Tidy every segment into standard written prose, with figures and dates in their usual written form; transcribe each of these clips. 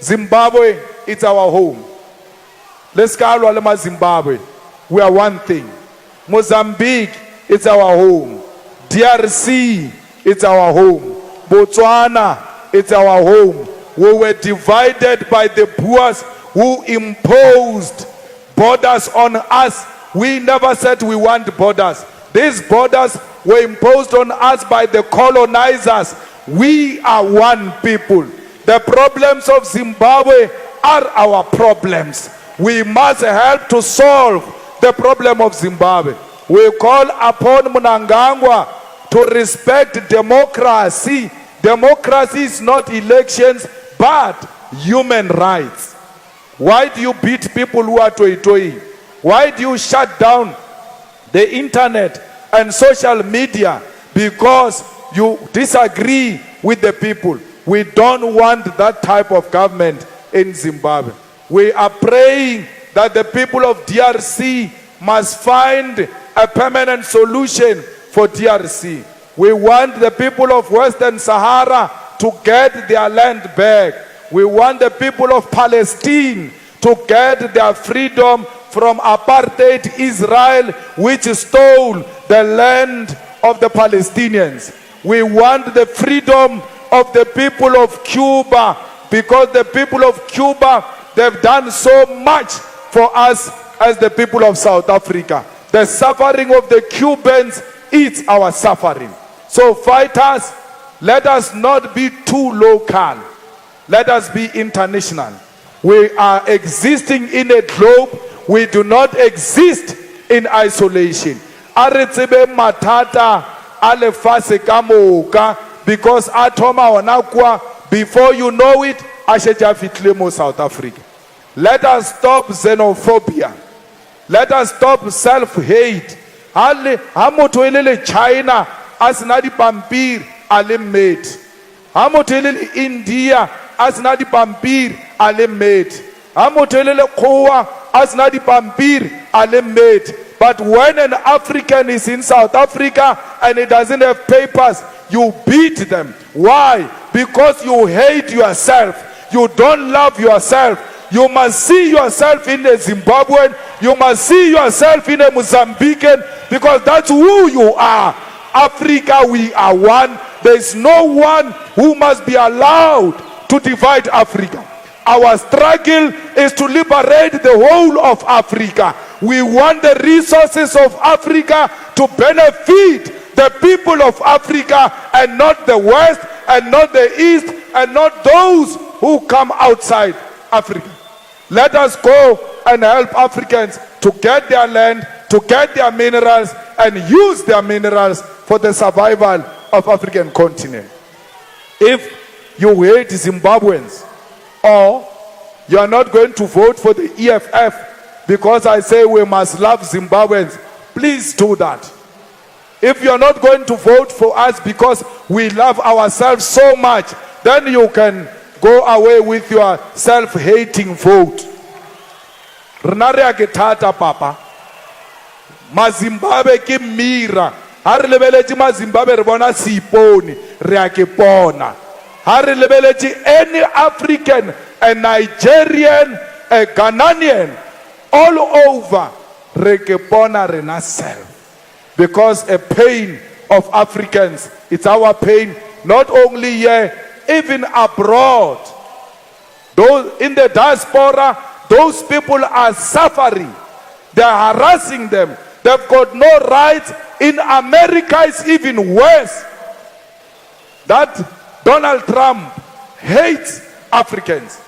Zimbabwe, it's our home. Let's call Zimbabwe. We are one thing. Mozambique, it's our home. DRC, it's our home. Botswana, it's our home. We were divided by the Boers who imposed borders on us. We never said we want borders. These borders were imposed on us by the colonizers. We are one people. The problems of Zimbabwe are our problems. We must help to solve the problem of Zimbabwe. We call upon Mnangagwa to respect democracy. Democracy is not elections, but human rights. Why do you beat people who are toy-toy? Why do you shut down the internet and social media? Because you disagree with the people. We don't want that type of government in Zimbabwe. We are praying that the people of DRC must find a permanent solution for DRC. We want the people of Western Sahara to get their land back. We want the people of Palestine to get their freedom from apartheid Israel, which stole the land of the Palestinians. We want the freedom of the people of Cuba, because the people of Cuba, they've done so much for us as the people of South Africa. The suffering of the Cubans is our suffering. So fighters, let us not be too local. Let us be international. We are existing in a globe. We do not exist in isolation. Aretsebe matata alefase kamoka, because atoma onakwa, before you know it, asheja fitlemo South Africa. Let us stop xenophobia. Let us stop self-hate. Hamoto ilele China asinadi pampir alimate. Hamoto ilele India asinadi pampir alimate. Hamoto ilele Koa asinadi pampir alimate. But when an African is in South Africa and he doesn't have papers, you beat them. Why? Because you hate yourself. You don't love yourself. You must see yourself in a Zimbabwean. You must see yourself in a Mozambican, because that's who you are. Africa, we are one. There is no one who must be allowed to divide Africa. Our struggle is to liberate the whole of Africa. We want the resources of Africa to benefit the people of Africa, and not the West, and not the East, and not those who come outside Africa. Let us go and help Africans to get their land, to get their minerals, and use their minerals for the survival of African continent. If you hate Zimbabweans, or you are not going to vote for the EFF because I say we must love Zimbabweans, please do that. If you are not going to vote for us because we love ourselves so much, then you can go away with your self-hating vote. Renare akitata papa. Mazimbabwe ki mira. Hari lebelechi Mazimbabwe ribona siponi reakipona. Hari lebelechi any African, a Nigerian, a Ghanaian, all over rekipona rena self. Because a pain of Africans, it's our pain, not only here, even abroad. Those in the diaspora, those people are suffering. They are harassing them. They've got no rights. In America, it's even worse. That Donald Trump hates Africans.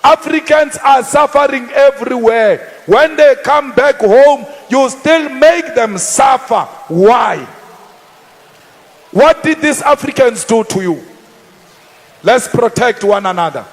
Africans are suffering everywhere. When they come back home, you still make them suffer. Why? What did these Africans do to you? Let's protect one another.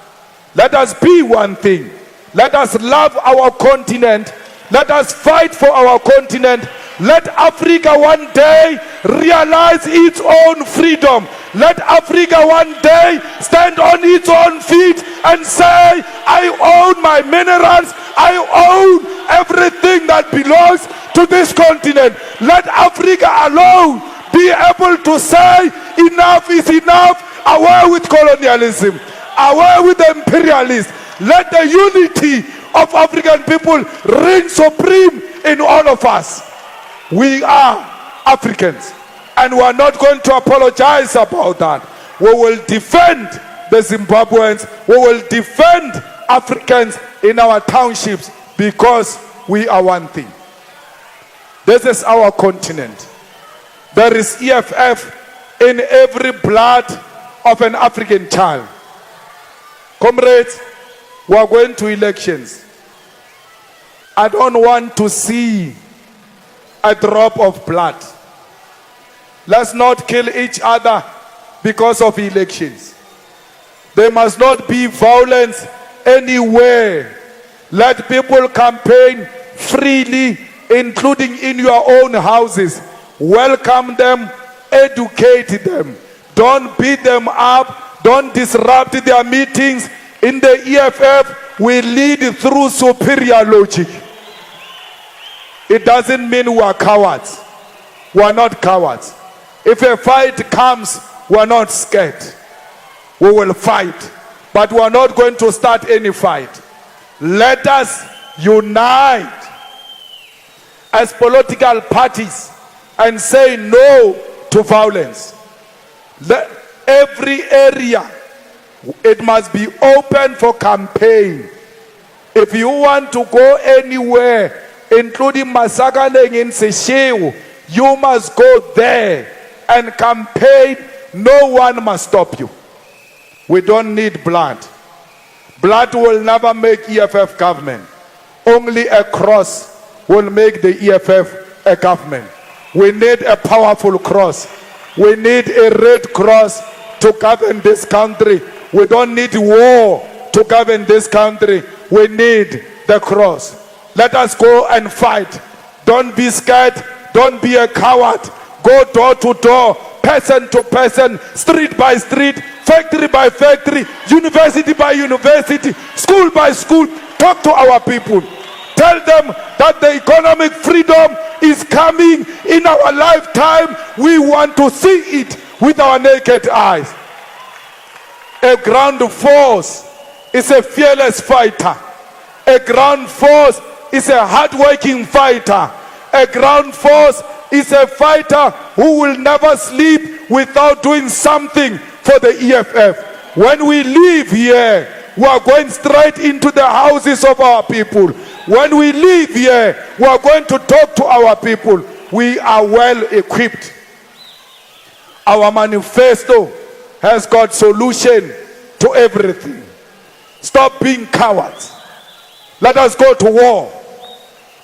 Let us be one thing. Let us love our continent. Let us fight for our continent. Let Africa one day realize its own freedom. Let Africa one day stand on its own feet and say, I own my minerals. I own everything that belongs to this continent. Let Africa alone be able to say, enough is enough. Away with colonialism. Away with the imperialists. Let the unity of African people reign supreme in all of us. We are Africans, and we are not going to apologize about that. We will defend the Zimbabweans. We will defend Africans in our townships because we are one thing. This is our continent. There is EFF in every blood of an African child. Comrades, we are going to elections. I don't want to see a drop of blood. Let's not kill each other because of elections. There must not be violence anywhere. Let people campaign freely, including in your own houses. Welcome them, educate them. Don't beat them up. Don't disrupt their meetings. In the EFF, we lead through superior logic. It doesn't mean we are cowards. We are not cowards. If a fight comes, we are not scared. We will fight. But we are not going to start any fight. Let us unite as political parties and say no to violence. Every area, it must be open for campaign. If you want to go anywhere, including Masakaneng in Seychelles, you must go there and campaign. No one must stop you. We don't need blood. Blood will never make EFF government. Only a cross will make the EFF a government. We need a powerful cross. We need a red cross to govern this country. We don't need war to govern this country. We need the cross. Let us go and fight. Don't be scared. Don't be a coward. Go door to door, person to person, street by street, factory by factory, university by university, school by school. Talk to our people. Tell them that the economic freedom is coming in our lifetime. We want to see it with our naked eyes. A ground force is a fearless fighter. A ground force is a hard-working fighter. A ground force is a fighter who will never sleep without doing something for the EFF. When we leave here, we are going straight into the houses of our people. When we leave here, we are going to talk to our people. We are well equipped. Our manifesto has got solution to everything. Stop being cowards. Let us go to war.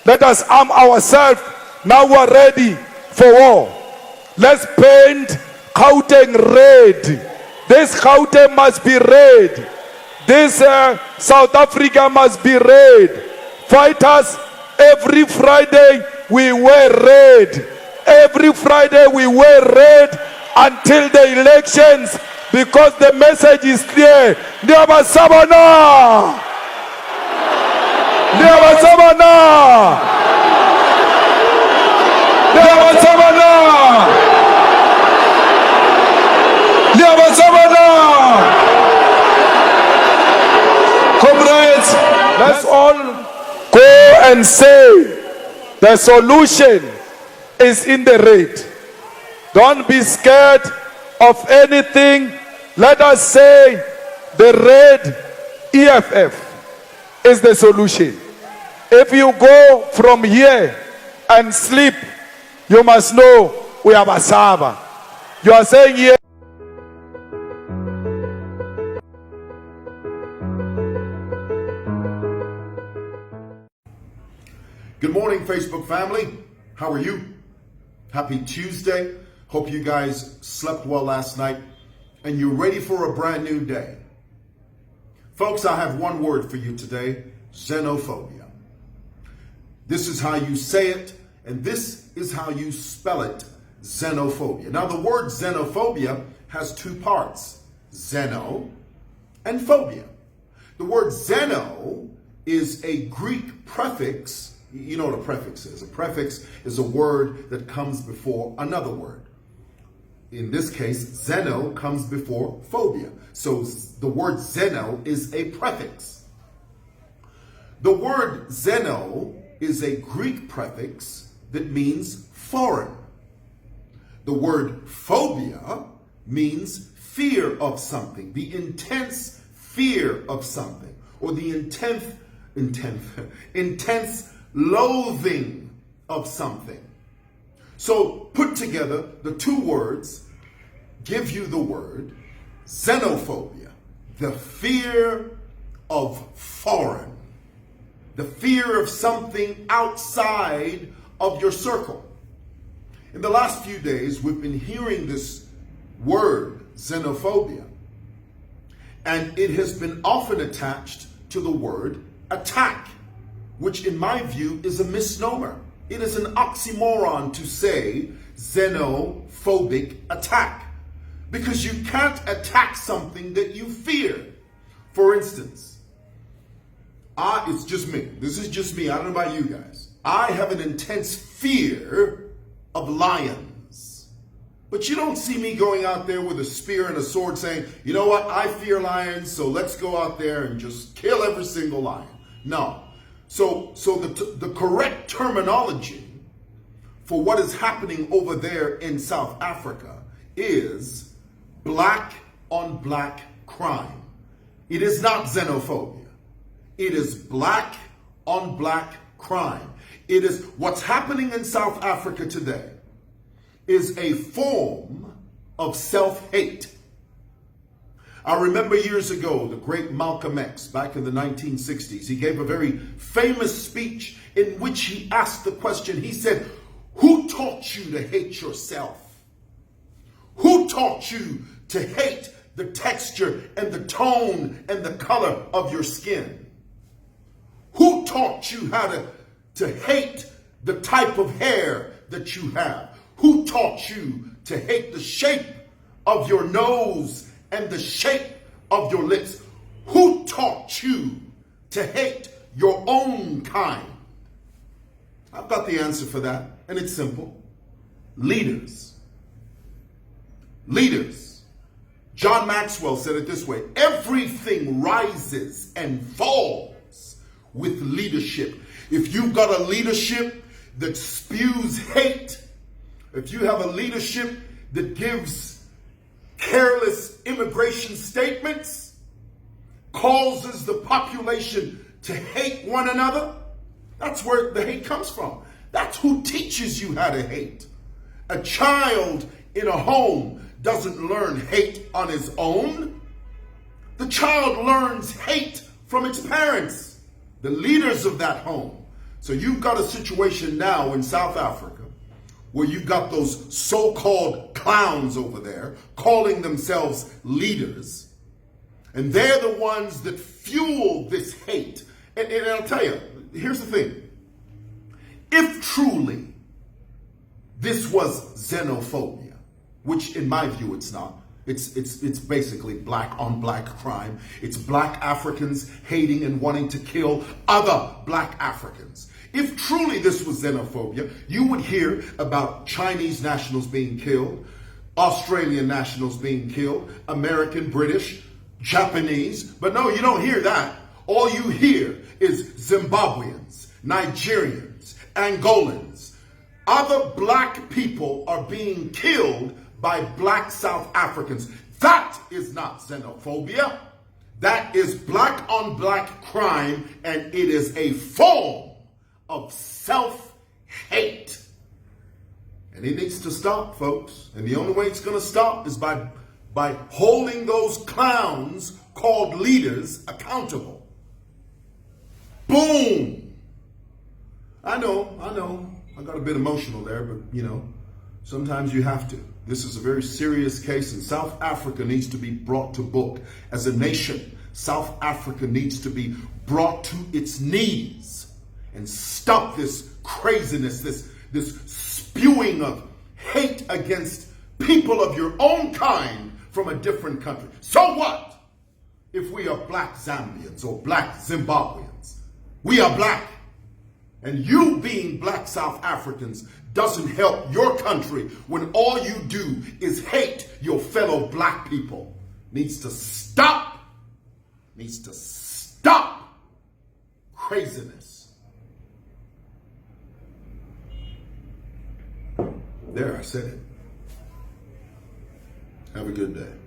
Let us arm ourselves. Now we are ready for war. Let's paint Gauteng red. This Gauteng must be red. This South Africa must be red. Fighters, every Friday we wear red. Every Friday we wear red until the elections, because the message is clear. Ndiyabasabana! Ndiyabasabana! Ndiyabasabana! Ndiyabasabana! Comrades, let's all go and say the solution is in the red. Don't be scared of anything. Let us say the red EFF is the solution. If you go from here and sleep, you must know we have a server. You are saying here. Good morning, Facebook family. How are you? Happy Tuesday. Hope you guys slept well last night and you're ready for a brand new day. Folks, I have one word for you today: xenophobia. This is how you say it, and this is how you spell it: xenophobia. Now, the word xenophobia has two parts: xeno and phobia. The word xeno is a Greek prefix. You know what a prefix is. A prefix is a word that comes before another word. in this case, xeno comes before phobia. So the word xeno is a prefix. The word xeno is a Greek prefix that means foreign. The word phobia means fear of something, the intense fear of something, or the intense loathing of something. So put together, the two words give you the word xenophobia, the fear of foreign, the fear of something outside of your circle. In the last few days, we've been hearing this word, xenophobia, and it has been often attached to the word attack, which in my view is a misnomer. It is an oxymoron to say xenophobic attack, because you can't attack something that you fear. For instance, it's just me. This is just me. I don't know about you guys. I have an intense fear of lions. But you don't see me going out there with a spear and a sword saying, you know what, I fear lions, so let's go out there and just kill every single lion. No. So the correct terminology for what is happening over there in South Africa is black on black crime. It is not xenophobia. It is black on black crime. It is what's happening in South Africa today is a form of self-hate. I remember years ago, the great Malcolm X, back in the 1960s, he gave a very famous speech in which he asked the question, he said, who taught you to hate yourself? Who taught you to hate the texture and the tone and the color of your skin? Who taught you how to hate the type of hair that you have? Who taught you to hate the shape of your nose and the shape of your lips? Who taught you to hate your own kind? I've got the answer for that, and it's simple. Leaders. Leaders. John Maxwell said it this way: everything rises and falls with leadership. If you've got a leadership that spews hate, if you have a leadership that gives careless immigration statements, causes the population to hate one another, that's where the hate comes from. That's who teaches you how to hate. A child in a home doesn't learn hate on his own. The child learns hate from its parents, the leaders of that home. So you've got a situation now in South Africa where you've got those so-called clowns over there calling themselves leaders, and they're the ones that fuel this hate. And I'll tell you, here's the thing. If truly this was xenophobia, which in my view it's not, it's basically black on black crime. It's black Africans hating and wanting to kill other black Africans. If truly this was xenophobia, you would hear about Chinese nationals being killed, Australian nationals being killed, American, British, Japanese. But no, you don't hear that. All you hear is Zimbabweans, Nigerians, Angolans. Other black people are being killed by black South Africans. That is not xenophobia. That is black on black crime, and it is a form of self-hate. And it needs to stop, folks. And the only way it's going to stop is by holding those clowns called leaders accountable. Boom! I know. I got a bit emotional there, but sometimes you have to. This is a very serious case, and South Africa needs to be brought to book. As a nation, South Africa needs to be brought to its knees and stop this craziness, this spewing of hate against people of your own kind from a different country. So what if we are black Zambians or black Zimbabweans? We are black, And you being black South Africans doesn't help your country when all you do is hate your fellow black people. Needs to stop. Needs to stop. Craziness. There, I said it. Have a good day.